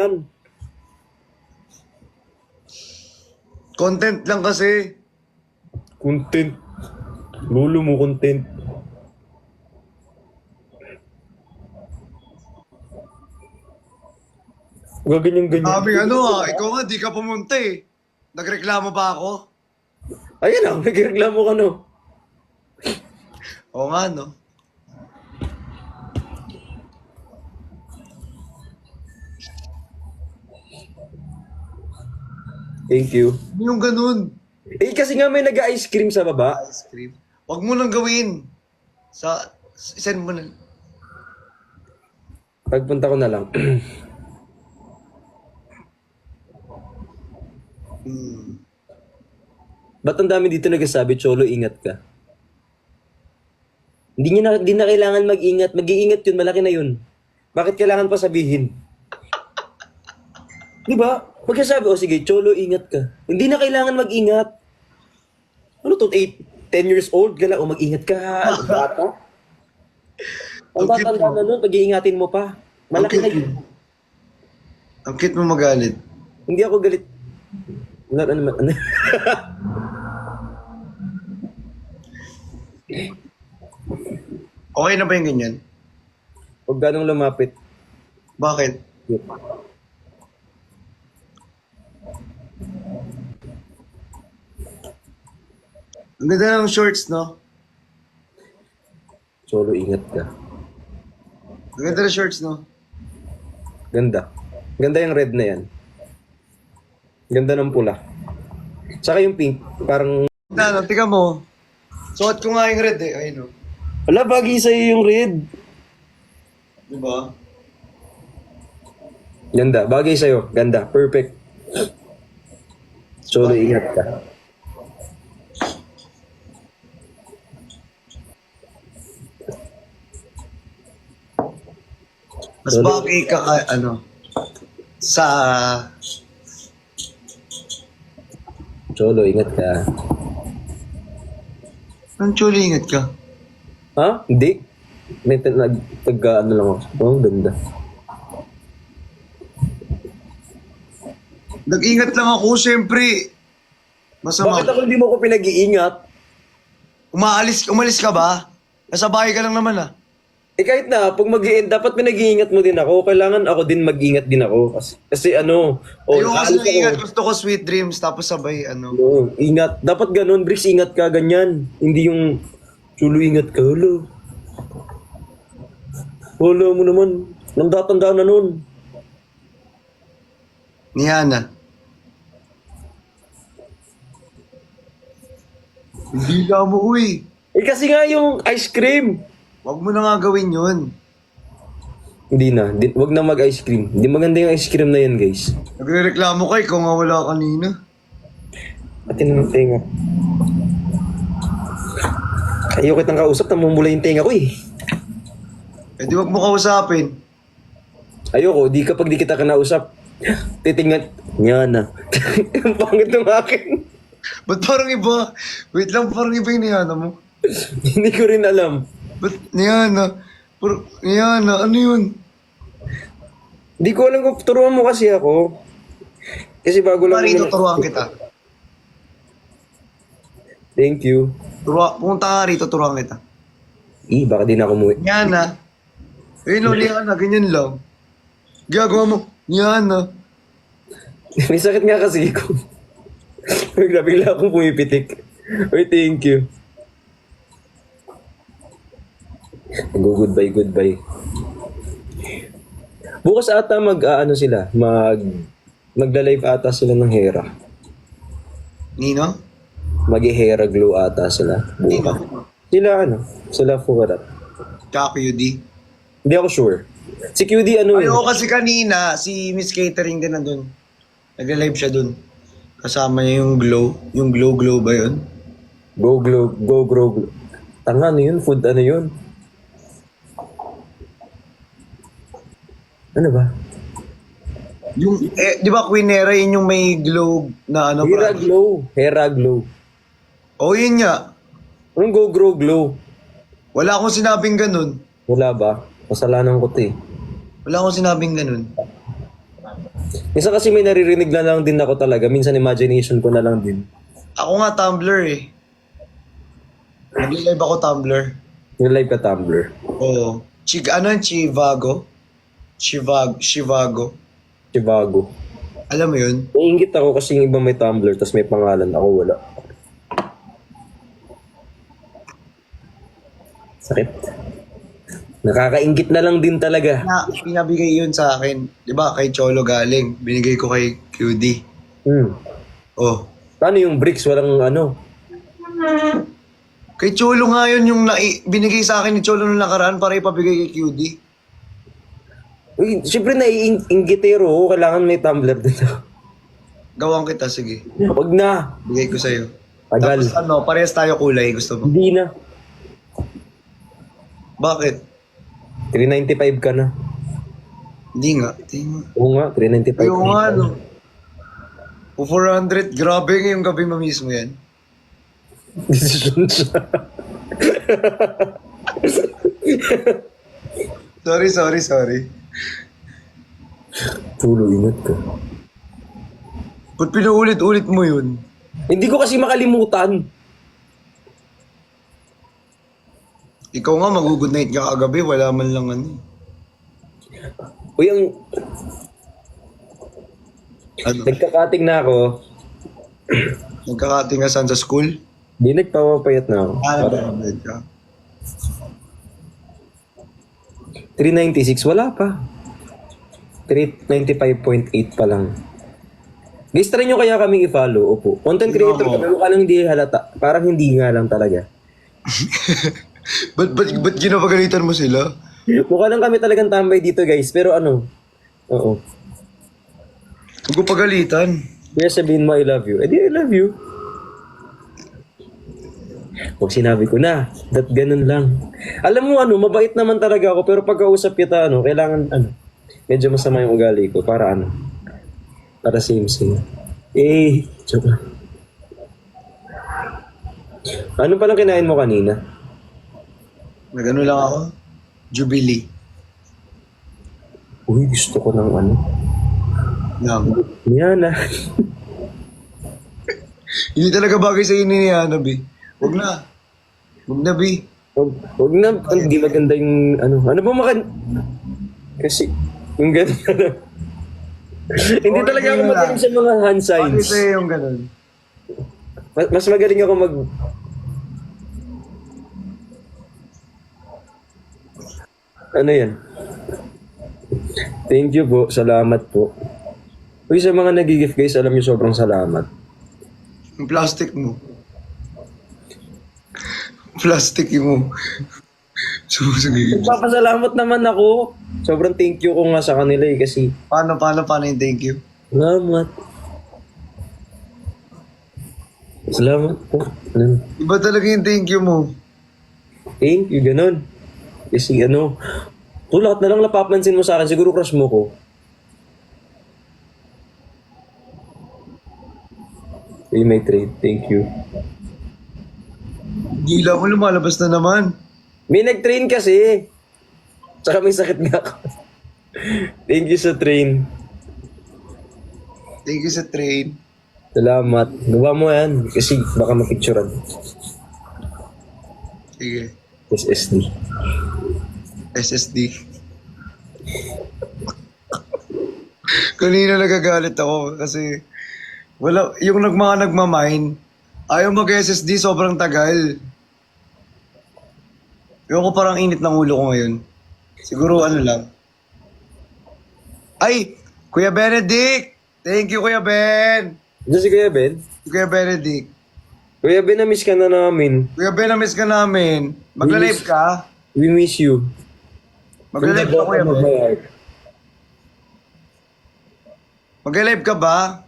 yan. Content lang kasi. Content. Lulo mo, content. Gaganyan-ganyan. Sabi ikaw nga di ka pumunta eh. Nagreklamo ba ako? Ayan na, nagreklamo ka no. Oo nga, no? Thank you. Yung ganun. Eh, kasi nga may nag-ice cream sa baba. Ice cream. Huwag mo nang gawin. Send mo na. Pagpunta ko na lang. Ba't ang dami dito nagsasabi, Cholo, ingat ka? Hindi na kailangan mag-ingat. Mag-iingat yun, malaki na yun. Bakit kailangan pa sabihin? Di ba? Pagkasabi, sige, Cholo, ingat ka. Hindi na kailangan mag-ingat. Ano to, 10 years old ka lang, o mag-ingat ka, bata? Ang tatanda na nun, pag-iingatin mo pa. Malaki na yun. Ang cute mo magalit. Hindi ako galit. Ano? Okay na ba yung ganyan? Huwag ganong lumapit. Bakit? Ang ganda ng shorts, no? Cholo, ingat ka. Ang ganda ng shorts, no? Ganda. Ganda yung red na yan. Ganda ng pula. Saka yung pink, parang... Tika mo. Suot ko nga yung red eh. Ayun, no? Wala, bagay sa'yo yung red. Diba? Ganda, bagay sa'yo. Ganda, perfect. Cholo, ingat ka. Mas bagay ka sa... Cholo, ingat ka. Ang chuli, ingat ka. Ha? Hindi. May ano lang ako. Oh, ganda. Nag-ingat lang ako, siyempre. Masama. Bakit ako hindi mo ko pinag-iingat? Umalis ka ba? Nasa bahay ka lang naman ah. Eh kahit na, pag dapat pinag-iingat mo din ako. Kailangan ako din mag-ingat din ako. Kasi ano... Ayoko kasi naalis nag-ingat. ako. Gusto ko sweet dreams, tapos sabay Ingat. Dapat ganun, Bricks, ingat ka, ganyan. Hindi yung... Cholo, ingat ka, halo. Wala mo naman. Nang na nun. Ni Hana. Hindi ka mo, uy. Eh kasi nga yung ice cream. Wag mo na nga gawin yun. Hindi na. Wag na mag-ice cream. Hindi maganda yung ice cream na yan, guys. Nagre-reklamo ka, ikaw nga wala kanina. Atin ang tenga. Ayoko kitang kausap, namumula yung tenga ko eh. Eh di wag mo kausapin. Ayoko, kapag di kita kinausap, titingnan, nga na. Ang pangit ng akin. Ba't parang iba? Wait lang, parang iba yung Nihana mo. Hindi ko rin alam. Ba't Nihana? Nihana, ano yun? Hindi ko alam kung turuan mo kasi ako. Kasi bago lang... Marito, turuan kita. Thank you. Pumunta ka rito, turuan kita. Baka di na ako umuwi. Nihana. Ayun, Nihana, ganyan lang. Gagawa mo, Nihana. May sakit nga kasi ko. Bigla akong pumipitik. Uy, thank you. Goodbye. Bukas ata magla-live ata sila ng Hera. Nino? Mag-Hera glow ata sila. Bukas. Sila Fukarat. Tsaka QD. Hindi ako sure. Si QD Ayoko kasi kanina, si Miss Catering din nandun. Nagla-live siya dun. Kasama niya yung glow. Yung glow ba yun? Go glow. Tanga, ano yun? Food ano yun? Ano ba? Yung, di ba Queenera yun yung may glow na ano ba? Hera glow. Oh, yun nga. Anong glow? Wala akong sinabing ganun. Wala ba? Kasalanan ko 'to eh. Wala akong sinabing ganun. Minsan kasi may naririnig na lang din ako talaga. Minsan imagination ko na lang din. Ako nga Tumblr eh. Nag-live ako Tumblr. Yung live ka Tumblr. Oo. Ano yung Chivago? Chivago. Chivago. Alam mo yun? Naiingit ako kasi yung iba may Tumblr tapos may pangalan. Ako wala. Sakit. Nakakaingit na lang din talaga. Pinabigay yun sa akin. Di ba kay Cholo galing. Binigay ko kay QD. Oh. Paano yung bricks? Walang ano? Kay Cholo nga yun yung binigay sa akin ni Cholo nung nakaraan para ipabigay kay QD. Uy, siyempre naiinggitero ako. Kailangan may Tumblr din ako. Gawang kita, sige. Wag na. Bigay ko sa'yo. Tagal. Tapos ano, parehas tayo kulay. Gusto mo? Hindi na. Bakit? 395 ka na. Hindi nga. Hindi nga. Oo nga, 395. Ayaw nga, no. O 400, grabe ngayong gabi mo mismo yan. Decision siya. Sorry. Tulo, ingat ka. Ba't pinaulit-ulit mo yun? Hindi ko kasi makalimutan. Ikaw nga, mag-good night ka kagabi, wala man lang ano. Uy, ang... Ano? Nagkakating na ako. Nagkakating ka saan sa school? Di nagpapapayat na ako. Nagkakating ka. 396, wala pa. 395.8 pa lang. Guys, try nyo kaya kaming i-follow. Opo. Content creator ka, pero ka hindi halata. Parang hindi nga lang talaga. Ba't ginapagalitan mo sila? Mukha lang kami talagang tambay dito, guys. Pero ano? Oo. Huwag ko pagalitan. Kaya sabihin mo, I love you. Eh di, I love you. Kung sinabi ko na, that ganun lang. Alam mo ano, mabait naman talaga ako, pero pagkausap kita, ano, kailangan, ano, medyo masama yung ugali ko, para ano, para same. Eh, joke lang. Ano palang kinain mo kanina? Nagano lang ako. Jubilee. Uy, gusto ko ng ano. Lang. Yan ah. Hindi talaga bagay sa inyo ni Hanab eh. Huwag na. Huwag na, B. Huwag na, hindi maganda yung ano. Ano ba kasi, yung gano'n. Hindi talaga ako magaling sa mga hand signs. Bakit sa'yo yung ganun? Mas magaling ako Ano yan? Thank you po. Salamat po. Uy, sa mga nag-gift guys, alam niyo sobrang salamat. Yung plastic mo. Plastic mo. Sige. Nagpapasalamat naman ako. Sobrang thank you ko nga sa kanila eh kasi Paano yung thank you? salamat. Salamat po. Ano? Iba talaga yung thank you mo. Thank you, ganun. Kasi ano, kung lahat na lang napapansin mo sa akin, siguro crush mo ko. You may trade. Thank you. Gila mo, lumalabas na naman. May nag-train kasi. Tsaka may sakit nga ako. Thank you sa train. Thank you sa train. Salamat. Gawa mo yan. Kasi baka mapicturean. Sige. SSD. SSD. Kanina nagagalit ako kasi wala, yung mga nagmamine, ayaw mag-SSD, sobrang tagal. Yung ko parang init ng ulo ko ngayon. Siguro ano lang. Ay! Kuya Benedict! Thank you, Kuya Ben! Diyan si Kuya Ben? Kuya Benedict. Kuya Ben, na-miss ka na namin. Kuya Ben, na-miss ka namin. Magla-live ka? We miss you. Magla-live ka, Kuya Ben? Magla-live ka ba?